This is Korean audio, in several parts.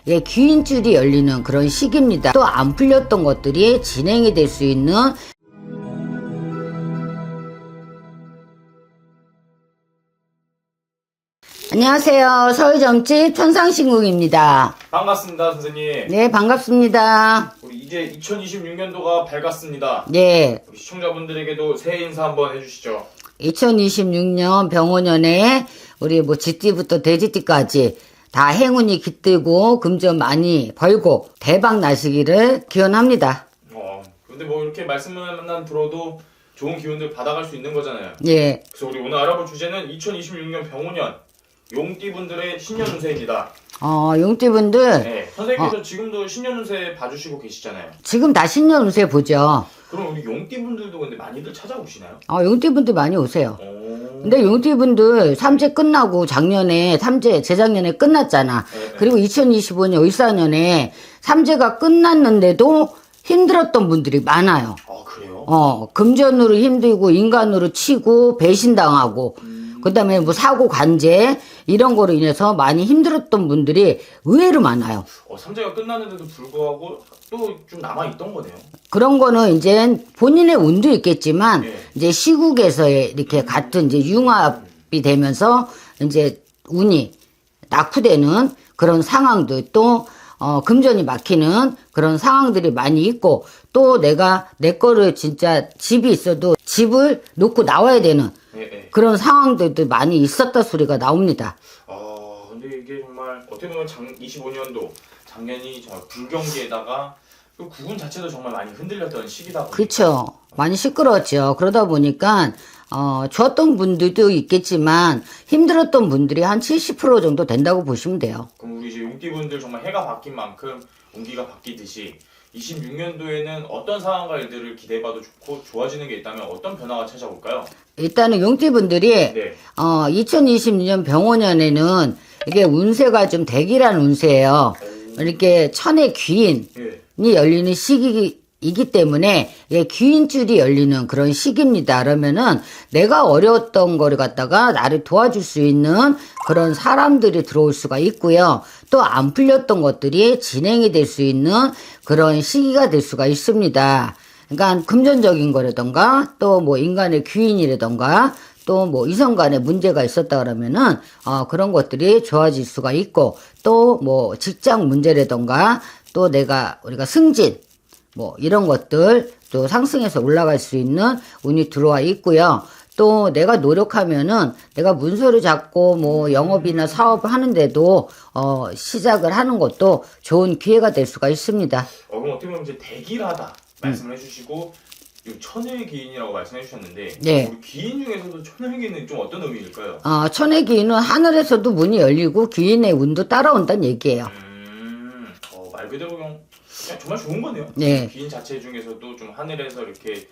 예, 귀인줄이 열리는 그런 시기입니다. 또 안 풀렸던 것들이 진행이 될 수 있는. 안녕하세요. 서울점집 천상신궁입니다. 반갑습니다, 선생님. 네, 반갑습니다. 우리 이제 2026년도가 밝았습니다. 네, 우리 시청자분들에게도 새해 인사 한번 해주시죠. 2026년 병오년에 우리 뭐 쥐띠부터 돼지띠까지 다 행운이 깃들고 금전 많이 벌고 대박 나시기를 기원합니다. 근데 뭐 이렇게 말씀만 들어도 좋은 기운들 받아갈 수 있는 거잖아요. 예. 그래서 우리 오늘 알아볼 주제는 2026년 병오년 용띠분들의 신년 운세입니다. 용띠분들 네, 선생님께서 지금도 신년 운세 봐주시고 계시잖아요. 지금 다 신년 운세 보죠. 그럼 우리 용띠분들도 근데 많이들 찾아오시나요? 용띠분들 많이 오세요. 오. 근데 용띠분들 삼재 끝나고 작년에 재작년에 끝났잖아. 네. 그리고 2025년, 24년에 삼재가 끝났는데도 힘들었던 분들이 많아요. 그래요? 금전으로 힘들고 인간으로 치고 배신당하고 그 다음에 뭐 사고 관제 이런 거로 인해서 많이 힘들었던 분들이 의외로 많아요. 삼재가 끝났는데도 불구하고 또 좀 남아있던 거네요. 그런 거는 이제 본인의 운도 있겠지만 네. 이제 시국에서의 이렇게 같은 이제 융합이 되면서 이제 운이 낙후되는 그런 상황들 또 금전이 막히는 그런 상황들이 많이 있고 또 내가 내 거를 진짜 집이 있어도 집을 놓고 나와야 되는 네. 그런 상황들도 많이 있었다 소리가 나옵니다. 근데 이게 정말 어떻게 보면 25년도 작년이 정말 불경기에다가 그 구분 자체도 정말 많이 흔들렸던 시기다 보니까. 그렇죠. 많이 시끄러웠죠. 그러다 보니까 좋았던 분들도 있겠지만 힘들었던 분들이 한 70% 정도 된다고 보시면 돼요. 그럼 우리 이제 용띠분들 정말 해가 바뀐 만큼 운기가 바뀌듯이 26년도에는 어떤 상황과 일들을 기대해봐도 좋고 좋아지는 게 있다면 어떤 변화가 찾아올까요? 일단은 용띠분들이 네. 2026년 병오년에는 이게 운세가 좀 대기란 운세예요. 이렇게 천의 귀인이 네. 열리는 시기이기 때문에 이게 귀인줄이 열리는 그런 시기입니다. 그러면은 내가 어려웠던 거를 갖다가 나를 도와줄 수 있는 그런 사람들이 들어올 수가 있고요. 또 안 풀렸던 것들이 진행이 될 수 있는 그런 시기가 될 수가 있습니다. 그러니까 금전적인 거라던가 또 뭐 인간의 귀인이라던가 또 뭐 이성 간에 문제가 있었다 그러면은 그런 것들이 좋아질 수가 있고 또 뭐 직장 문제라던가 또 우리가 승진 뭐 이런 것들 또 상승해서 올라갈 수 있는 운이 들어와 있고요. 또 내가 노력하면은 내가 문서를 잡고 뭐 영업이나 사업을 하는데도 시작을 하는 것도 좋은 기회가 될 수가 있습니다. 그럼 어떻게 보면 이제 대기하다 말씀을 해주시고 천의 기인이라고 말씀해 주셨는데 네. 우리 기인 중에서도 천의 기인은 좀 어떤 의미일까요? 천의 귀인은 하늘에서도 문이 열리고 귀인의 운도 따라온다는 얘기예요. 말 그대로 그냥 정말 좋은 거네요. 네. 기인 자체 중에서도 좀 하늘에서 이렇게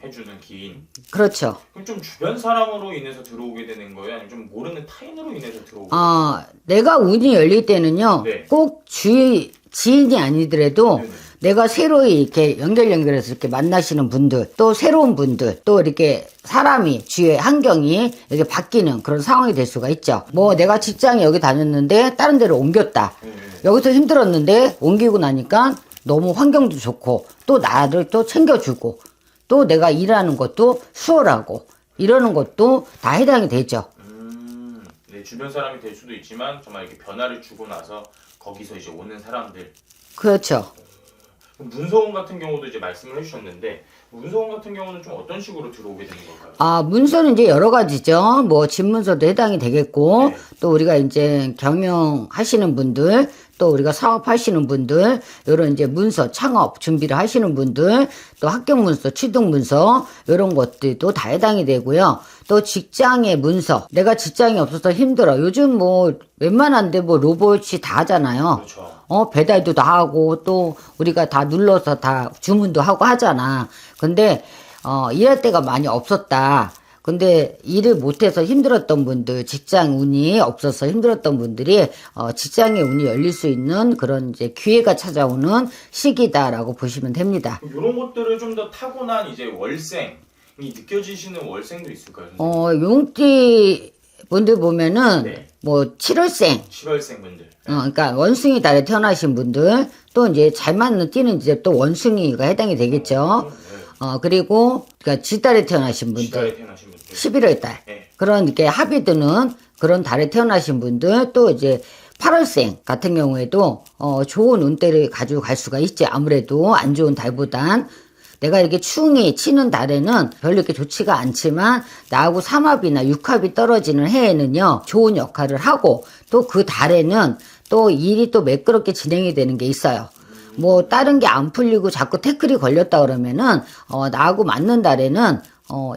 해주는 기인. 그렇죠. 그럼 좀 주변 사람으로 인해서 들어오게 되는 거예요? 아니면 좀 모르는 타인으로 인해서 들어오게 되는 거예요? 내가 운이 열릴 때는요. 네. 꼭 지인이 아니더라도 네네. 내가 새로이 이렇게 연결해서 이렇게 만나시는 분들, 또 새로운 분들, 또 이렇게 사람이, 주위의 환경이 이렇게 바뀌는 그런 상황이 될 수가 있죠. 뭐 내가 직장에 여기 다녔는데 다른 데로 옮겼다. 여기서 힘들었는데 옮기고 나니까 너무 환경도 좋고 또 나를 또 챙겨주고 또 내가 일하는 것도 수월하고 이러는 것도 다 해당이 되죠. 네, 주변 사람이 될 수도 있지만 정말 이렇게 변화를 주고 나서 거기서 이제 오는 사람들. 그렇죠. 문서운 같은 경우도 이제 말씀을 해주셨는데 문서운 같은 경우는 좀 어떤 식으로 들어오게 되는 걸까요? 문서는 이제 여러 가지죠. 뭐 집문서도 해당이 되겠고 네. 또 우리가 이제 경영하시는 분들 또 우리가 사업하시는 분들 요런 이제 문서 창업 준비를 하시는 분들 또 합격 문서 취득 문서 요런 것들도 다 해당이 되고요. 또 직장의 문서 내가 직장이 없어서 힘들어 요즘 뭐 웬만한데 뭐 로봇이 다 하잖아요. 그렇죠. 배달도 다 하고 또 우리가 다 눌러서 다 주문도 하고 하잖아. 근데 일할 때가 많이 없었다. 근데 일을 못해서 힘들었던 분들, 직장 운이 없어서 힘들었던 분들이 직장의 운이 열릴 수 있는 그런 이제 기회가 찾아오는 시기다라고 보시면 됩니다. 이런 것들을 좀 더 타고난 이제 월생이 느껴지시는 월생도 있을까요? 선생님? 용띠 분들 보면은 네. 뭐 7월생 7월생 분들. 그러니까 원숭이 달에 태어나신 분들 또 이제 잘 맞는 띠는 이제 또 원숭이가 해당이 되겠죠. 그리고 그러니까 쥐달에 태어나신 분들, 달에 태어나신 분들. 11월 달 네. 그런 이렇게 합이 드는 그런 달에 태어나신 분들 또 이제 8월생 같은 경우에도 좋은 운대를 가지고 갈 수가 있지. 아무래도 안 좋은 달보단 내가 이렇게 충이 치는 달에는 별로 이렇게 좋지가 않지만 나하고 삼합이나 육합이 떨어지는 해에는요 좋은 역할을 하고 또 그 달에는 또 일이 또 매끄럽게 진행이 되는 게 있어요. 뭐 다른 게 안 풀리고 자꾸 태클이 걸렸다 그러면은 나하고 맞는 달에는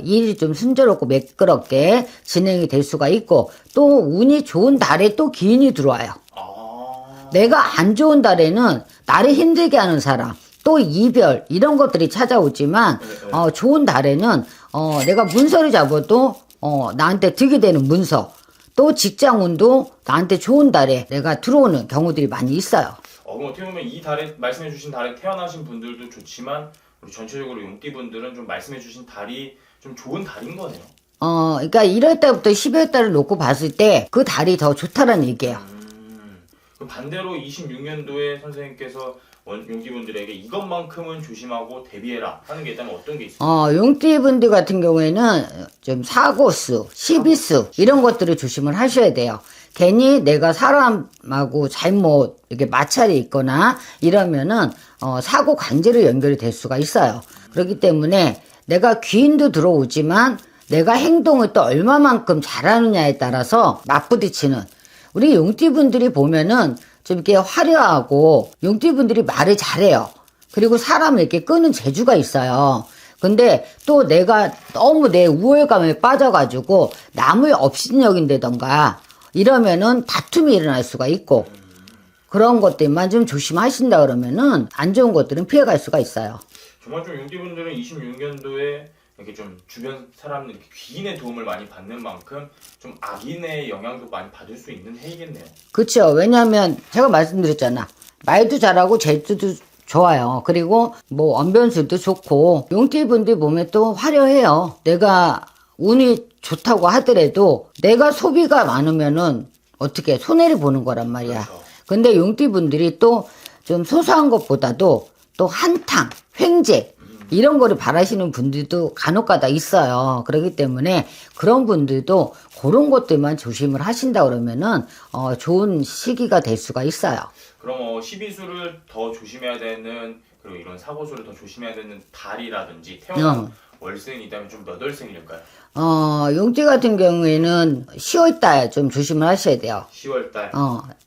일이 좀 순조롭고 매끄럽게 진행이 될 수가 있고 또 운이 좋은 달에 또 기운이 들어와요. 내가 안 좋은 달에는 나를 힘들게 하는 사람 또 이별 이런 것들이 찾아오지만 좋은 달에는 내가 문서를 잡아도 나한테 득이 되는 문서 또 직장운도 나한테 좋은 달에 내가 들어오는 경우들이 많이 있어요. 그럼 어떻게 보면 이 달에 말씀해주신 달에 태어나신 분들도 좋지만 우리 전체적으로 용띠분들은 좀 말씀해주신 달이 좀 좋은 달인 거네요. 그러니까 1월 달부터 12월 달을 놓고 봤을 때 그 달이 더 좋다라는 얘기예요. 그럼 반대로 26년도에 선생님께서 용띠분들에게 이것만큼은 조심하고 대비해라 하는 게 있다면 어떤 게 있어요? 용띠분들 같은 경우에는 좀 사고수, 시비수 이런 것들을 조심을 하셔야 돼요. 괜히 내가 사람하고 잘못 이렇게 마찰이 있거나 이러면은 사고 관제로 연결이 될 수가 있어요. 그렇기 때문에 내가 귀인도 들어오지만 내가 행동을 또 얼마만큼 잘하느냐에 따라서 맞부딪히는 우리 용띠분들이 보면은 좀 이렇게 화려하고 용띠분들이 말을 잘해요. 그리고 사람을 이렇게 끄는 재주가 있어요. 근데 또 내가 너무 내 우월감에 빠져가지고 남을 업신여긴다던가 이러면은 다툼이 일어날 수가 있고 그런 것들만 좀 조심하신다 그러면은 안 좋은 것들은 피해갈 수가 있어요. 정말 좀 용띠분들은 26년도에 이렇게 좀 주변 사람들 이렇게 귀인의 도움을 많이 받는 만큼 좀 악인의 영향도 많이 받을 수 있는 해이겠네요. 그렇죠. 왜냐하면 제가 말씀드렸잖아. 말도 잘하고 재주도 좋아요. 그리고 뭐 언변술도 좋고 용띠분들 보면 또 화려해요. 내가 운이 좋다고 하더라도 내가 소비가 많으면은 어떻게 손해를 보는 거란 말이야. 그렇죠. 근데 용띠분들이 또 좀 소소한 것보다도 또 한탕, 횡재 이런 거를 바라시는 분들도 간혹가다 있어요. 그렇기 때문에 그런 분들도 그런 것들만 조심을 하신다 그러면은 좋은 시기가 될 수가 있어요. 그럼 시비수를 더 조심해야 되는 그리고 이런 사고수를 더 조심해야 되는 달이라든지 태어난 월생이 있다면 좀 몇 월생일까요? 용띠 같은 경우에는 10월달 좀 조심을 하셔야 돼요. 10월달.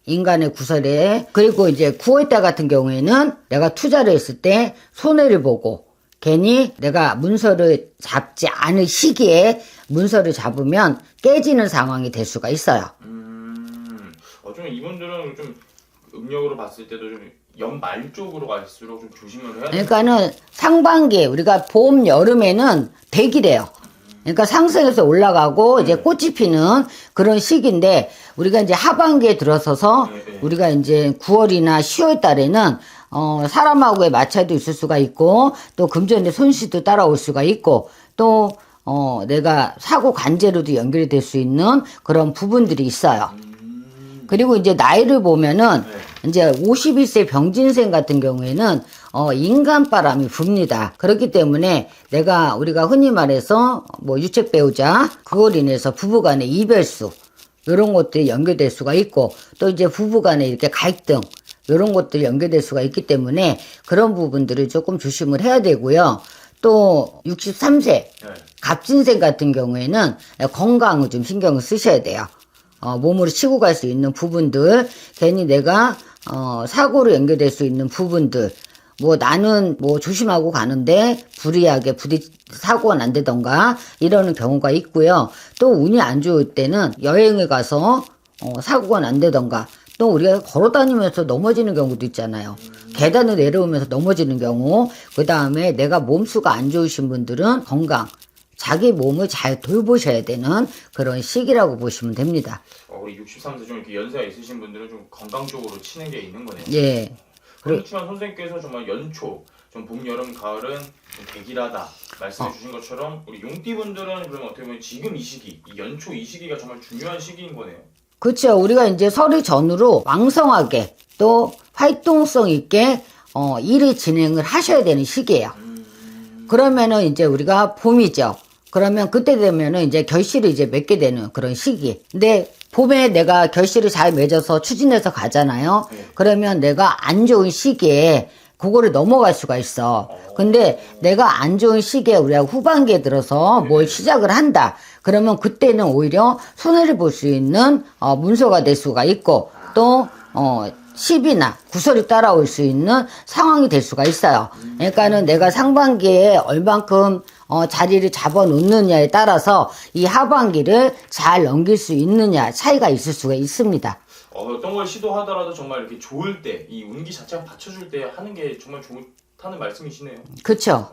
인간의 구설에. 그리고 이제 9월달 같은 경우에는 내가 투자를 했을 때 손해를 보고 괜히 내가 문서를 잡지 않을 시기에 문서를 잡으면 깨지는 상황이 될 수가 있어요. 좀 이분들은 좀 음력으로 봤을 때도 좀 연말 쪽으로 갈수록 좀 조심을 해야 돼요. 그러니까는 상반기 우리가 봄 여름에는 대기래요. 그러니까 상승해서 올라가고 이제 꽃이 피는 그런 시기인데 우리가 이제 하반기에 들어서서 우리가 이제 9월이나 10월 달에는 사람하고의 마찰도 있을 수가 있고 또 금전의 손실도 따라올 수가 있고 또 내가 사고 관제로도 연결이 될 수 있는 그런 부분들이 있어요. 그리고 이제 나이를 보면은 이제 51세 병진생 같은 경우에는 인간바람이 붑니다. 그렇기 때문에 우리가 흔히 말해서 뭐 유책 배우자 그걸 인해서 부부간의 이별수 이런 것들이 연결될 수가 있고 또 이제 부부간의 이렇게 갈등 이런 것들이 연결될 수가 있기 때문에 그런 부분들을 조금 조심을 해야 되고요. 또 63세 갑진생 같은 경우에는 건강을 좀 신경을 쓰셔야 돼요. 몸으로 치고 갈 수 있는 부분들, 괜히 내가 사고로 연결될 수 있는 부분들, 뭐 나는 뭐 조심하고 가는데 불이하게 사고가 난다던가 이러는 경우가 있고요. 또 운이 안 좋을 때는 여행을 가서 사고가 난다던가 또 우리가 걸어 다니면서 넘어지는 경우도 있잖아요. 계단을 내려오면서 넘어지는 경우, 그 다음에 내가 몸수가 안 좋으신 분들은 건강, 자기 몸을 잘 돌보셔야 되는 그런 시기라고 보시면 됩니다. 우리 63세 좀 이렇게 연세가 있으신 분들은 좀 건강 쪽으로 치는 게 있는 거네요. 예. 그렇지만 선생님께서 정말 연초, 좀 봄, 여름, 가을은 좀 대기하다 말씀해 주신 것처럼 우리 용띠분들은 그러면 어떻게 보면 지금 이 시기, 이 연초 이 시기가 정말 중요한 시기인 거네요. 그렇죠. 우리가 이제 설이 전후로 왕성하게 또 활동성 있게 일을 진행을 하셔야 되는 시기예요. 그러면은 이제 우리가 봄이죠. 그러면 그때 되면은 이제 결실을 이제 맺게 되는 그런 시기. 근데 봄에 내가 결실을 잘 맺어서 추진해서 가잖아요. 네. 그러면 내가 안 좋은 시기에 그거를 넘어갈 수가 있어. 근데 내가 안 좋은 시기에 우리가 후반기에 들어서 뭘 시작을 한다. 그러면 그때는 오히려 손해를 볼 수 있는 문서가 될 수가 있고 또 시비나 구설이 따라올 수 있는 상황이 될 수가 있어요. 그러니까는 내가 상반기에 얼만큼 자리를 잡아 놓느냐에 따라서 이 하반기를 잘 넘길 수 있느냐 차이가 있을 수가 있습니다. 어떤 걸 시도하더라도 정말 이렇게 좋을 때, 이 운기 자체가 받쳐줄 때 하는 게 정말 좋다는 말씀이시네요. 그렇죠.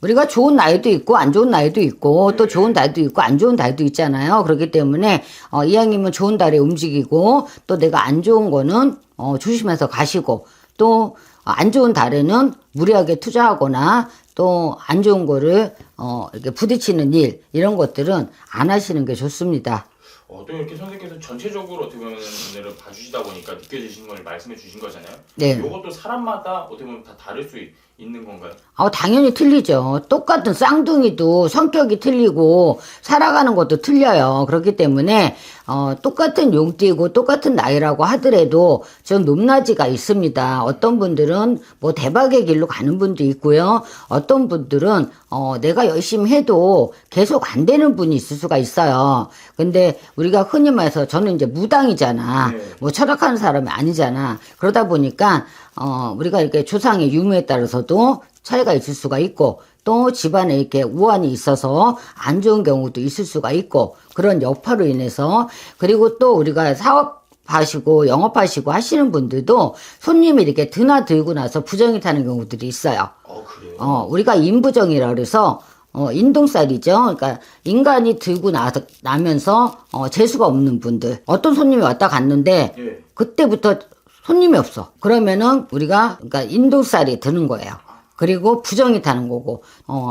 우리가 좋은 날도 있고 안 좋은 날도 있고 또 네. 좋은 달도 있고 안 좋은 달도 있잖아요. 그렇기 때문에 이왕이면 좋은 달에 움직이고 또 내가 안 좋은 거는 조심해서 가시고 또 안 좋은 달에는 무리하게 투자하거나 또 안 좋은 거를 이렇게 부딪히는 일 이런 것들은 안 하시는 게 좋습니다. 또 이렇게 선생님께서 전체적으로 어떻게 보면 오늘은 봐주시다 보니까 느껴지신 걸 말씀해 주신 거잖아요. 네. 이것도 사람마다 어떻게 보면 다 다를 수 있는 건가요? 당연히 틀리죠. 똑같은 쌍둥이도 성격이 틀리고 살아가는 것도 틀려요. 그렇기 때문에 똑같은 용띠고 똑같은 나이라고 하더라도 좀 높낮이가 있습니다. 어떤 분들은 뭐 대박의 길로 가는 분도 있고요. 어떤 분들은 내가 열심히 해도 계속 안 되는 분이 있을 수가 있어요. 근데 우리가 흔히 말해서 저는 이제 무당이잖아. 네. 뭐 철학하는 사람이 아니잖아. 그러다 보니까 우리가 이렇게 조상의 유무에 따라서도 차이가 있을 수가 있고 또 집안에 이렇게 우환이 있어서 안 좋은 경우도 있을 수가 있고 그런 여파로 인해서 그리고 또 우리가 사업하시고 영업하시고 하시는 분들도 손님이 이렇게 드나들고 나서 부정이 타는 경우들이 있어요. 그래요? 우리가 인부정이라 그래서 인동살이죠. 그러니까 인간이 들고 나면서 재수가 없는 분들. 어떤 손님이 왔다 갔는데 예. 그때부터 손님이 없어. 그러면은 우리가 그러니까 인도살이 드는 거예요. 그리고 부정이 타는 거고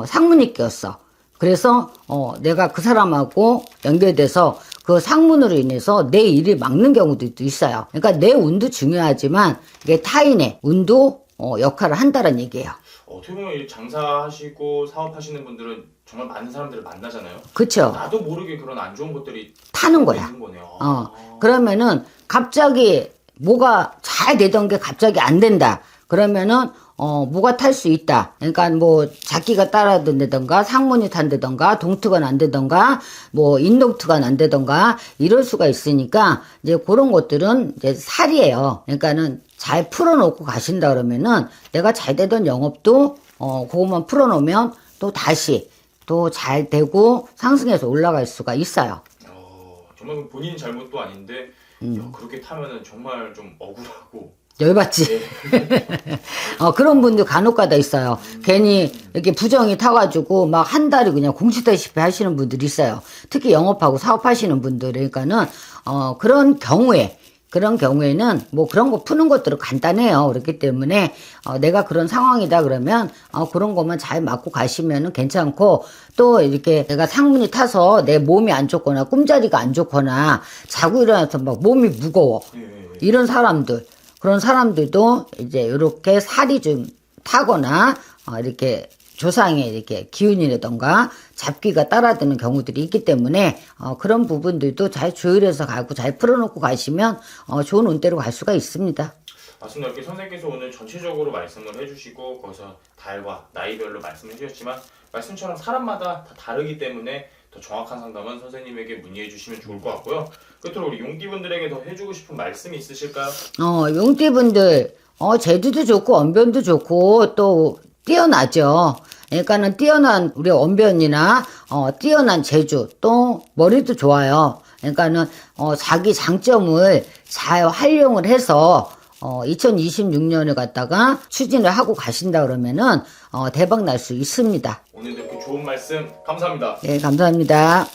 상문이 꼈어. 그래서 내가 그 사람하고 연결돼서 그 상문으로 인해서 내 일을 막는 경우도 있어요. 그러니까 내 운도 중요하지만 이게 타인의 운도 역할을 한다는 얘기예요. 어떻게 보면 이 장사하시고 사업하시는 분들은 정말 많은 사람들을 만나잖아요. 그쵸? 나도 모르게 그런 안 좋은 것들이 타는 거야. 있는 거네요. 그러면은 갑자기 뭐가 잘 되던 게 갑자기 안 된다. 그러면은 뭐가 탈 수 있다. 그러니까 뭐 작기가 따라든다던가 상문이 탄다던가 동트가 난다던가 뭐 인동트가 난다던가 이럴 수가 있으니까 이제 그런 것들은 이제 살이에요. 그러니까는 잘 풀어놓고 가신다 그러면은 내가 잘 되던 영업도 그것만 풀어놓으면 또 다시 또 잘 되고 상승해서 올라갈 수가 있어요. 정말 본인 잘못도 아닌데 야, 그렇게 타면은 정말 좀 억울하고 열받지? 그런 분들 간혹가다 있어요. 괜히 이렇게 부정이 타가지고 막 한 달이 그냥 공치다시피 하시는 분들이 있어요. 특히 영업하고 사업하시는 분들. 그러니까는, 그런 경우에는 뭐 그런 거 푸는 것들은 간단해요. 그렇기 때문에 내가 그런 상황이다 그러면 그런 것만 잘 맞고 가시면은 괜찮고 또 이렇게 내가 상문이 타서 내 몸이 안 좋거나 꿈자리가 안 좋거나 자고 일어나서 막 몸이 무거워. 이런 사람들. 그런 사람들도 이제 이렇게 살이 좀 타거나 이렇게 조상의 이렇게 기운이라던가 잡기가 따라드는 경우들이 있기 때문에 그런 부분들도 잘 조율해서 가고 잘 풀어놓고 가시면 좋은 운대로 갈 수가 있습니다. 맞습니다. 이렇게 선생님께서 오늘 전체적으로 말씀을 해주시고 거기서 달과 나이별로 말씀을 해주셨지만 말씀처럼 사람마다 다 다르기 때문에 더 정확한 상담은 선생님에게 문의해 주시면 좋을 것 같고요. 끝으로 우리 용띠분들에게 더 해주고 싶은 말씀이 있으실까요? 용띠분들 제주도 좋고 언변도 좋고 또 뛰어나죠. 그러니까는 뛰어난 우리 언변이나 뛰어난 제주 또 머리도 좋아요. 그러니까는 자기 장점을 잘 활용을 해서 2026년을 갖다가 추진을 하고 가신다 그러면은 대박 날 수 있습니다. 오늘도 이렇게 좋은 말씀 감사합니다. 네, 감사합니다.